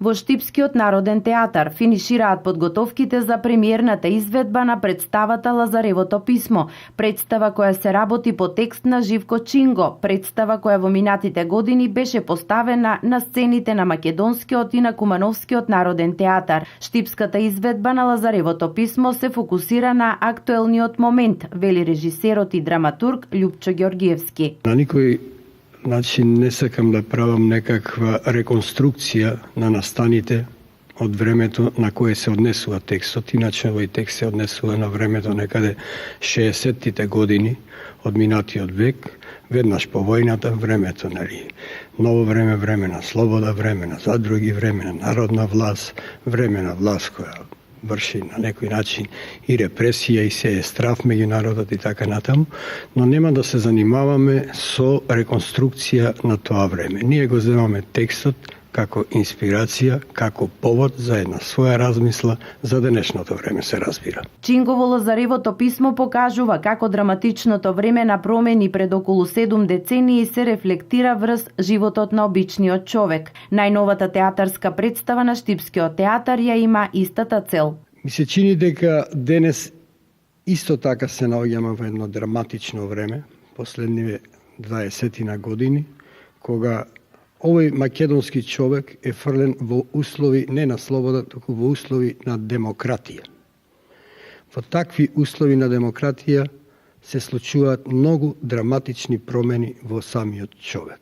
Во Штипскиот народен театар финишираат подготовките за премиерната изведба на представата Лазаревото писмо, представа која се работи по текст на Живко Чинго, представа која во минатите години беше поставена на сцените на Македонскиот и на Кумановскиот народен театар. Штипската изведба на Лазаревото писмо се фокусира на актуелниот момент, вели режисерот и драматург Љупчо Ѓоргиевски. На никој начин не сакам да правам некаква реконструкција на настаните од времето на кое се однесува текстот. Иначе овој текст се однесува на времето некаде 60-тите години од минатиот век, веднаш по војната, времето, ново време, време на слобода, време на задруги, време на народна власт, време на власт која врши на некој начин и репресија и се е страф меѓу народот и така натаму, но нема да се занимаваме со реконструкција на тоа време. Ние го земаме текстот како инспирација, како повод за една своја размисла за денешното време, се разбира. Чинго во Лазаревото писмо покажува како драматичното време на промени пред околу 7 децении се рефлектира врз животот на обичниот човек. Најновата театарска представа на Штипскиот театар ја има истата цел. Ми се чини дека денес исто така се наоѓаме во едно драматично време, последниве 20 години, кога овој македонски човек е фрлен во услови не на слобода, туку во услови на демократија. Во такви услови на демократија се случуваат многу драматични промени во самиот човек.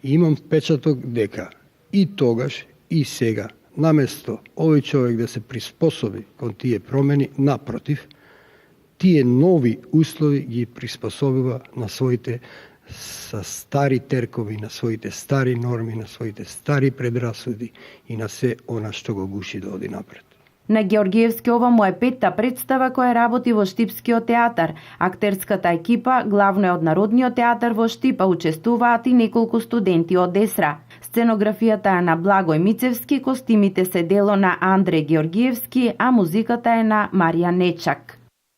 И имам впечаток дека и тогаш и сега, наместо овој човек да се приспособи кон тие промени, напротив, тие нови услови ги приспособува на своите со стари теркови, на своите стари норми, на своите стари предрасуди и на се она што го гуши да оди напред. На Ѓоргиевски ова му е петта представа која работи во Штипскиот театар. Актерската екипа, главно е од Народниот театар во Штипа, учествуваат и неколку студенти од ЕСРА. Сценографијата е на Благој Мицевски, костимите се дело на Андре Ѓоргиевски, а музиката е на Марија Нечак.